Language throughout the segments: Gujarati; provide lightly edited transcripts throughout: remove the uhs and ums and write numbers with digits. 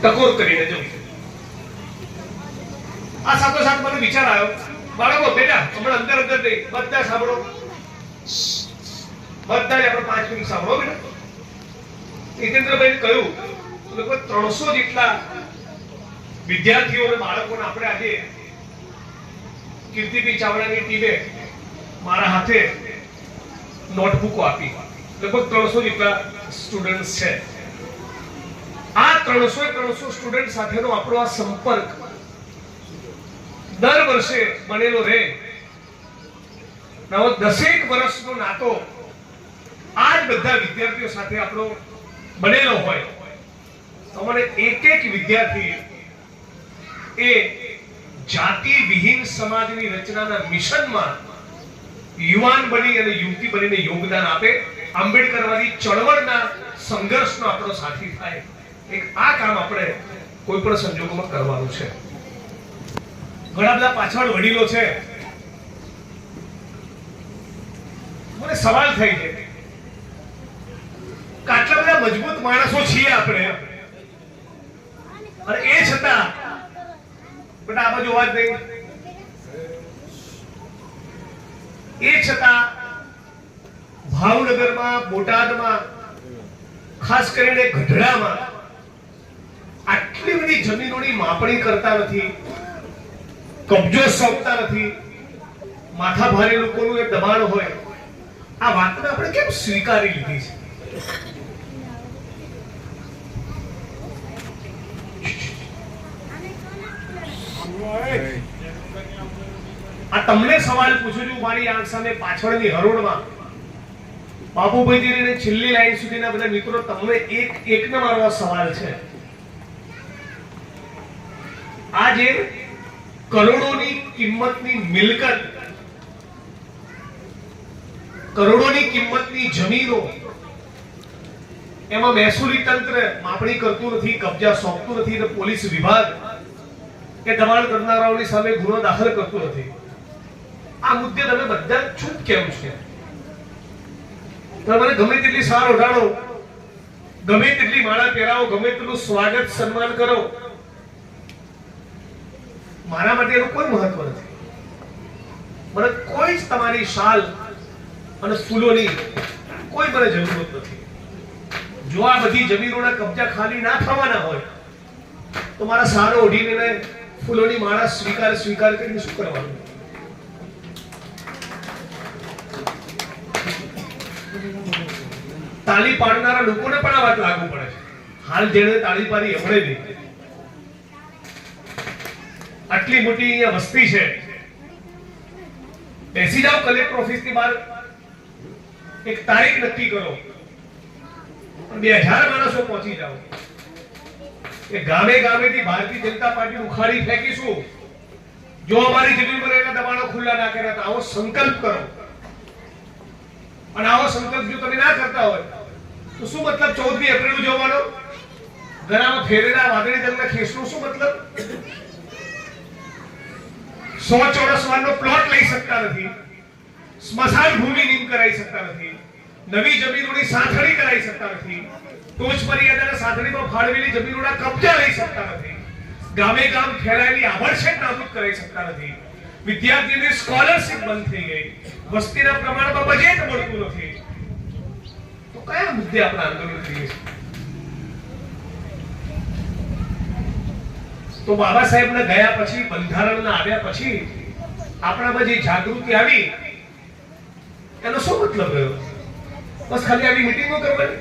ટકોર કરીને જવું. આ સાથોસાથ મને વિચાર આવ્યો, બાળકો બેટા હમણાં અંદર અંદર નહીં, બધા સાંભળો, બધા આપણે 5 મિનિટ સાંભળો બેટા. જીતેન્દ્રભાઈ કહ્યું લગભગ 300 જેટલા વિદ્યાર્થીઓ અને બાળકોને આપણે આજે કીર્તિભાઈ ચાવડાની ટીમે મારા હાથે નોટબુકો આપી. લગભગ 300 જેટલા સ્ટુડન્ટ્સ છે. આ 300 સ્ટુડન્ટ સાથેનો આપણો આ સંપર્ક દર વર્ષે બનેલો રહે. નવો 10 વર્ષનો નાતો આ જ બધા વિદ્યાર્થીઓ સાથે આપણો બનેલો હોય તો મને એક વિદ્યાર્થી એ જાતિ વિહીન સમાજની રચનાના મિશનમાં યુવાન બની અને યુવતી બનીને યોગદાન આપે, આંબેડકરવાદી ચળવળના સંઘર્ષનો આપણો સાથી થાય. એક આ કામ આપણે કોઈ પણ સંજોગોમાં કરવાનું છે. ઘણા બધા પાછળ વડીલો છે. મને સવાલ થઈ છે કે આટલા બધા મજબૂત માણસો છીએ આપણે, અને એ છતાં બેટા આ બાજુ વાત નહીં, એ છતાં ભાવનગરમાં, બોટાદમાં, ખાસ કરીને ગઢડામાં આટલી બધી જમીનોની માપણી કરતા નથી, કબજો સોંપતા નથી, માથા ભારે લોકોનું એક દબાણ હોય. આ વાતને આપણે કેમ સ્વીકારી લીધી છે? આ તમને સવાલ પૂછું છું મારી આંખ સામે પાછળની હરોળમાં બાબુભાઈથી છેલ્લી લાઈન સુધીના બધા મિત્રો, તમને એકને મારો સવાલ છે. આ જે કરોડોની કિંમતની મિલકત, કરોડોની કિંમતની જમીનો, એમાં મહેસૂલી તંત્ર માપણી કરતું નથી, કબજા સોંપતું નથી, અને પોલીસ વિભાગ કે દબાણ કરનારાઓની સામે ગુનો દાખલ કરતું નથી. આ મુદ્દે તમે બધા ચૂપ કેમ છો? તમે ગમે તેટલી સાર ઓઢાડો, ગમે તેટલી માળા પહેરાવો, ગમે તેટલું સ્વાગત સન્માન કરો, મારા માટે એનું કોઈ મહત્વ નથી. મને કોઈ જ તમારી શાલ અને ફૂલોની કોઈ મને જરૂરત નથી. જો આ બધી જમીનોના કબજા ખાલી ના થવાના હોય તો મારા સારો ઓઢીને ફૂલોની માળા સ્વીકાર કરીને શું કરવાનું? તાળી પાડનારા લોકોને પણ આ વાત લાગુ પડે છે. હાલ જેણે તાળી પાડી એમણે નહીં. આટલી મોટી અહીંયા વસ્તી છે, બેસી જાઓ કલેક્ટર ઓફિસની બહાર, એક તારીખ નક્કી કરો, 2000 માણસો પહોંચી જાઓ. એ ગામે ગામેથી ભારતીય જનતા પાર્ટી ઉખાડી ફેંકીશું જો અમારી જમીન પર એના દબાણો ખુલ્લા ના કર્યા. તો આવો સંકલ્પ કરો, અને આવો સંકલ્પ જો તમે ના કરતા હોય તો શું મતલબ 14મી એપ્રિલ ઉજવવાનો? ગળામાં ફેરેલા વાદળી રંગના ખેસનો શું મતલબ? 100 ચોરસ વારનો પ્લોટ લઈ શકતા નથી, સ્મશાન ભૂમિ નીમ કરાવી શકતા નથી, નવી જમીનોની સાંથળી કરાવી શકતા નથી, ટોચ મર્યાદાના સાંથળીમાં ફાળવેલી જમીનોના કબજા લઈ શકતા નથી, ગામે ગામ ફેલાયેલી આભડછેટ નાબૂદ કરાવી શકતા નથી, વિદ્યાર્થીઓની સ્કોલરશિપ બંધ થઈ ગઈ, વસ્તીના પ્રમાણમાં બજેટ મળતું નથી. તો કયા મુદ્દે આપણે આંદોલન કરીએ છીએ? તો બાબા સાહેબને ગયા પછી, બંધારણના આવ્યા પછી આપણામાં જે જાગૃતિ આવી એનો શું મતલબ રહ્યો? બસ ખાલી આવી મીટિંગો કરવાની?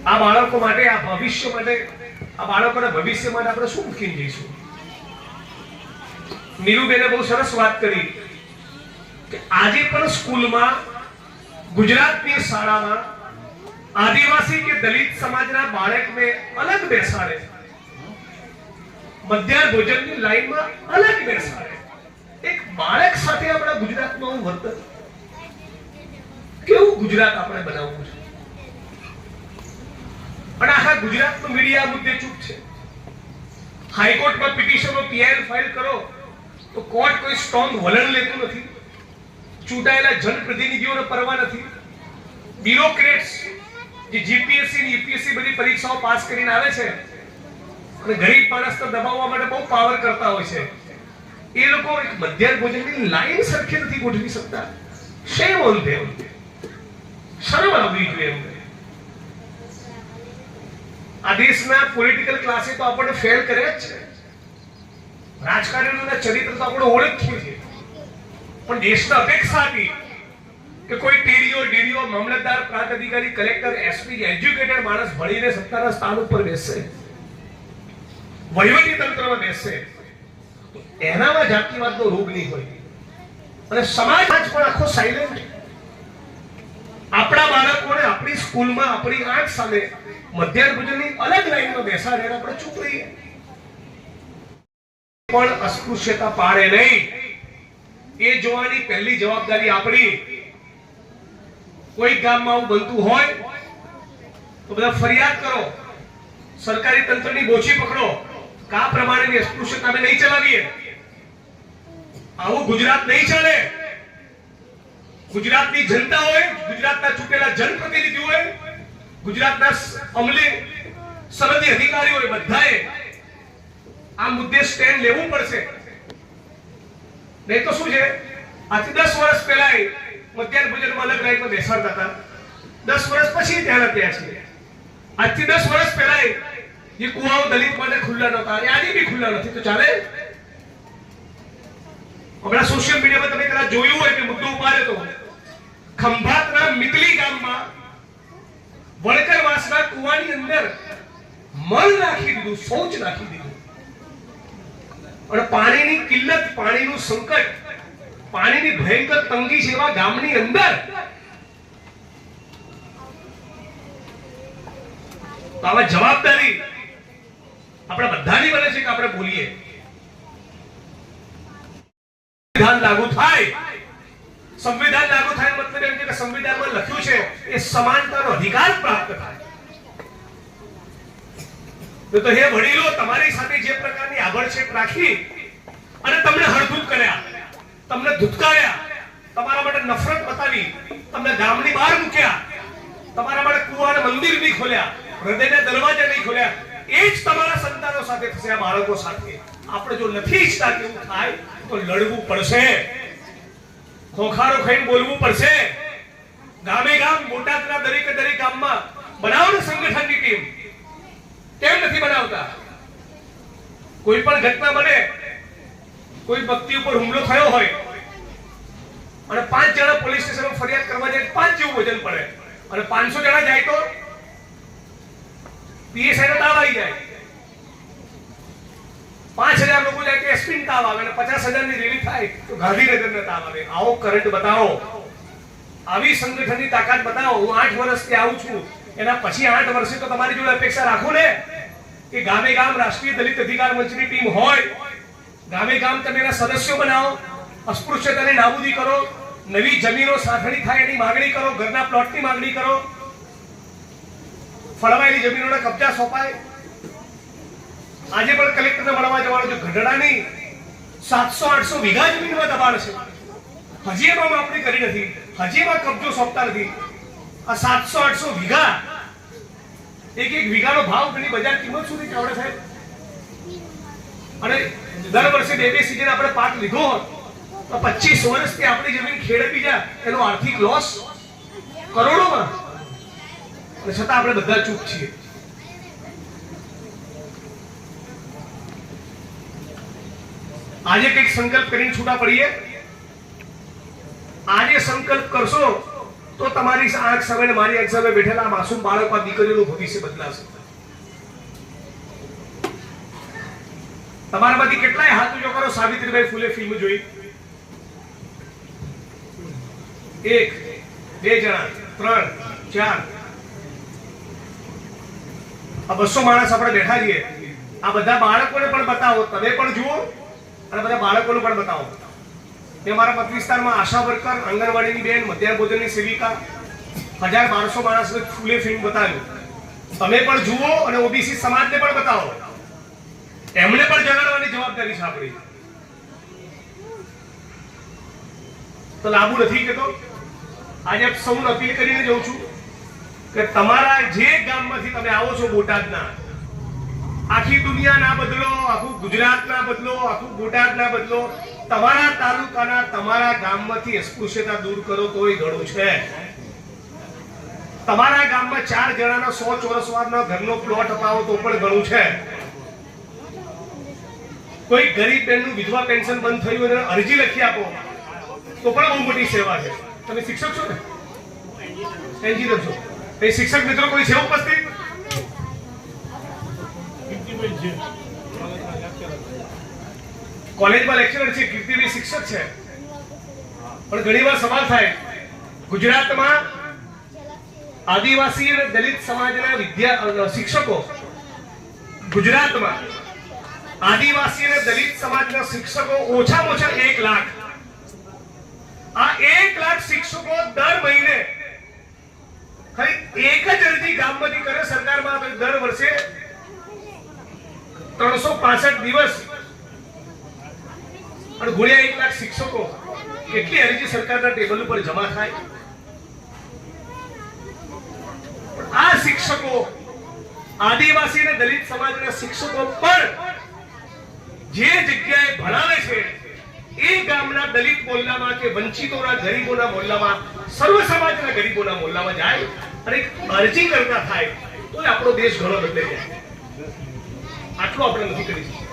આ બાળકો માટે, આ ભવિષ્ય માટે, આ બાળકોના ભવિષ્ય માટે આપણે શું મૂકીને જઈશું? નીરુબેને બહુ સરસ વાત કરી કે આજે પણ સ્કૂલમાં, ગુજરાતની શાળામાં આદિવાસી કે દલિત સમાજના બાળકને અલગ બેસાડે, મધ્યાહન ભોજનની લાઈનમાં અલગ બેસાડે. એક બાળક સાથે આપણા ગુજરાતમાં વર્તન કેવું ગુજરાત આપણે બનાવવું છે? અને આખા ગુજરાતનું મીડિયા મુદ્દે ચૂપ છે. હાઈકોર્ટમાં પિટિશનો પીઆઈએલ ફાઇલ કરો તો કોર્ટ કોઈ સ્ટ્રોંગ વલણ લેતું નથી. ચૂંટાયેલા જનપ્રતિનિધિઓને પરવા નથી. બ્યુરોક્રેટ્સ જે જીપીએસસી ની યુપીએસસી બધી પરીક્ષાઓ પાસ કરીને આવે છે અને ગરીબ માણસને દબાવવા માટે બહુ પાવર કરતા હોય છે, એ લોકો એક મધ્યાહન ભોજનની લાઈન સરખી નથી ગોઠવી શકતા. શેમ ઓન ધેમ. શરમ આવવી જોઈએ એમને. આ દેશના પોલિટિકલ ક્લાસે તો આપણને ફેલ કર્યા જ છે. રાજકારણીઓના ચરિત્ર તો આપણે ઓળખીએ છીએ, પણ દેશની અપેક્ષા હતી કે કોઈ ટીડીઓ, ડીડીઓ, મામલતદાર, પ્રાંત અધિકારી, કલેક્ટર, એસપી, એજ્યુકેટેડ માણસ ભણીને સત્તાના સ્થાન ઉપર બેસશે, વહીવટી તંત્રમાં બેસશે, તો એનામાં જાતિવાદનો રોગ નહીં હોય. અને સમાજ પણ આખો સાયલેન્ટ. આપણા બાળકોને આપણી સ્કૂલમાં આપણી આંખ સામે મધ્યાહન ભોજનની અલગ લાઈનમાં બેસાડે આપણે ચૂપ રહીએ. પણ અસ્પૃશ્યતા પાડે નહીં, એ જોવાની પહેલી જવાબદારી આપણી. કોઈ ગામમાં આવું બનતું હોય તો બધા ફરિયાદ કરો, સરકારી તંત્રની બોચી પકડો કે આ પ્રમાણેની અસ્પૃશ્યતા અમે નહીં ચલાવીએ. આવું ગુજરાત નહીં ચાલે. ગુજરાતની જનતા હોય, ગુજરાતના ચૂંટેલા જનપ્રતિનિધિ હોય, ગુજરાતના અમલી સરહદી અધિકારીઓ હોય, બધાએ આ મુદ્દે સ્ટેન્ડ લેવું પડશે. નહીં તો શું છે, આજથી 10 વર્ષ પહેલા મધ્યાહન ભોજનમાં અલગ લાઈનમાં બેસાડતા હતા, 10 વર્ષ પછી ત્યાં ત્યાં છે. આજથી 10 વર્ષ પહેલા જે કુવાઓ દલિત માટે ખુલ્લા નહોતા, આજે બી ખુલ્લા નથી, તો ચાલે? હમણાં સોશિયલ મીડિયામાં તમે કદાચ જોયું હોય કે મુદ્દો ઉપાડ્યો તો ખંભાતના મિતલી ગામમાં વળકરવાસના કુવાની અંદર મળ નાખી દીધું, શૌચ નાખી દીધું. અને પાણીની કિલ્લત, પાણીનું સંકટ, પાણીની ભયંકર તંગી છે એવા ગામની અંદર તો આવા જવાબદારી આપણા બધાની બને છે કે આપણે બોલીએ. સંવિધાન લાગુ થાય, સંવિધાન લાગુ થાય મતલબ એમ કે સંવિધાનમાં લખ્યું છે એ સમાનતાનો અધિકાર પ્રાપ્ત થાય. તો હે વડીલો, તમારી સાથે જે પ્રકારની આભડછેટ રાખી અને તમને હળધૂત કર્યા, તમને ધુતકાર્યા, તમારા માટે નફરત બતાવી, તમને ગામની બહાર મૂક્યા, તમારા માટે કુવાના મંદિર નહીં ખોલ્યા, હૃદયના દરવાજા નહીં ખોલ્યા, એ જ તમારા સંતાનો સાથે થશે, આ બાળકો સાથે. આપણે જો નથી ઈચ્છતા કે એવું થાય તો લડવું પડશે, ખોખારો ખાઈને બોલવું પડશે. ગામે ગામ, બોટાદના દરેકે દરેક ગામમાં બનાવો સંગઠનની ટીમ. કેમ નથી બનાવતા? કોઈ પણ ઘટના બને, કોઈ વ્યક્તિ ઉપર હુમલો થયો હોય અને 5 જણા પોલીસ સ્ટેશનમાં ફરિયાદ કરવા જાય, 5 જેવું વજન પડે, અને 500 જણા જાય તો પીએસઆઈ નો તાવ આવી જાય, 5000 લોકો જાય તો એસપી નો તાવ આવે, અને 50,000 ની રેલી થાય તો ગાંધીનગર નો તાવ આવે. આવો કરંટ બતાવો, આવી સંગઠનની તાકાત બતાવો. હું 8 વર્ષથી આવું છું, એના પછી 8 વર્ષે તો તમારી જોડે અપેક્ષા રાખું ને કે ગામે ગામ રાષ્ટ્રીય દલિત અધિકાર મંચની ટીમ હોય, ગામે ગામ તમે એના સદસ્યો બનાવો, અસ્પૃશ્યતાને નાબૂદી કરો, નવી જમીનો સાંઠણી થાય એની માંગણી કરો, ઘરના પ્લોટની માંગણી કરો, ફળવાયેલી જમીનોના કબજા સોંપાય. આજે પણ કલેક્ટરને મળવા જવાનું, જો ગઢડાની 700-800 વીઘા જમીનમાં દબાણ છે, હજી એમાં માપણી કરી નથી, હજી એમાં કબજો સોંપતા નથી. આ 700-800 વીઘા, એક વીઘાનો ભાવ તેની બજાર કિંમત સુધી ચાવડે સાહેબ. અને દર વર્ષે 2 સીઝન આપણે પાક લીધો હોત તો 25 વર્ષથી આપણી જમીન ખેડે બીજા, એનો આર્થિક લોસ કરોડોમાં, અને છતાં આપણે બધા ચૂપ છીએ. આજે કંઈક સંકલ્પ કરીને છૂટા પડીએ. આજે સંકલ્પ કરશો તો તમારી આંખ સામે ને મારી આંખ સામે બેઠેલા માસૂમ બાળકો, દીકરીઓનું ભવિષ્ય બદલાશે. તમારામાંથી કેટલાય હાથ ઊંચો કરો, સાવિત્રીબાઈ ફૂલે ફિલ્મ જોઈ? 1, 2 જણા, 3, 4, આ 200 માણસ આપણે બેઠા છીએ. આ બધા બાળકોને પણ બતાવો, તમે પણ જુઓ અને બધા બાળકોને પણ બતાવો. એ મારા મત વિસ્તારમાં આશા વર્કર, આંગણવાડીની બેન, મધ્યાહન ભોજનની સેવિકા, 1000-1200 માણસને ફૂલે ફિલ્મ બતાવ્યું. તમે પણ જુઓ અને ઓબીસી સમાજને પણ બતાવો. એમને પણ જગાડવાની જવાબદારી છે આપણી. તો લાભુ નથી કેતો. આજે સૌને અપીલ કરીને જઉં છું કે તમારા જે ગામમાંથી તમે આવો છો બોટાદના, આખી દુનિયા ના બદલો, આખું ગુજરાત ના બદલો, આખું બોટાદ ના બદલો, તમારા તાલુકાના તમારા ગામમાંથી અસ્પૃશ્યતા દૂર કરો તોય ઘણું છે. તમારા ગામમાં 4 જણાના 100 ચોરસ વારના ઘરનો પ્લોટ અપાવો તો પણ ઘણું છે. કોઈ ગરીબ બહેનનું વિધવા પેન્શન બંધ થયું અને અરજી લખી આપો તો પણ બહુ મોટી સેવા છે. તમે શિક્ષક છો ને, એન્જિનિયર છો, એ શિક્ષક મિત્રો કોઈ છે ઉપસ્થિત? કોલેજમાં લેક્ચરર છે, કીર્તિભાઈ શિક્ષક છે. પણ ઘણીવાર સવાલ થાય, ગુજરાતમાં આદિવાસી અને દલિત સમાજના શિક્ષકો, ગુજરાતમાં આદિવાસી અને દલિત સમાજના શિક્ષકો ઓછામાં ઓછા 1 લાખ. આ 1 લાખ શિક્ષકો દર મહિને ખાલી એક જ અરજી ગામમાંથી કરે સરકારમાં, તો દર વર્ષે 365 દિવસ અને ગુણ્યા 1 લાખ શિક્ષકો, કેટલી અરજી સરકારના ટેબલ ઉપર જમા થાય? આ શિક્ષકો, આદિવાસી અને દલિત સમાજના શિક્ષકો પણ જે જગ્યાએ ભણાવે છે એ ગામના દલિત મોહલ્લામાં કે વંચિતોના ગરીબોના મોહલ્લામાં, સર્વ સમાજના ગરીબોના મોહલ્લામાં જાય અને અરજી કરતા થાય તો આપણો દેશ ઘણો બદલાઈ જાય. આટલું આપણે નથી કરી શકતા.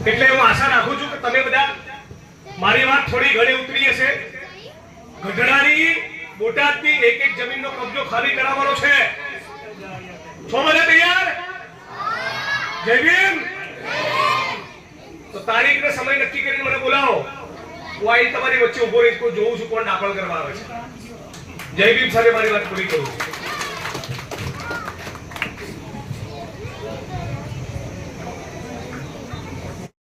એટલે હું આશા રાખું છું કે તમે બધા મારી વાત થોડી ઘણી ઉતરી હશે. ગઢડાની, બોટાદની એક જમીનનો કબજો ખાલી કરાવવાનો છે. છો બધા તૈયાર? જય ભીમ. તો તારીખ ને સમય નક્કી કરીને મને બોલાવો. હું અહીં તમારી વચ્ચે ઉભો રહીશ, જોઉં છું કોણ દાખલ કરવા આવે છે. જય ભીમ સાથે મારી વાત પૂરી કરું છું.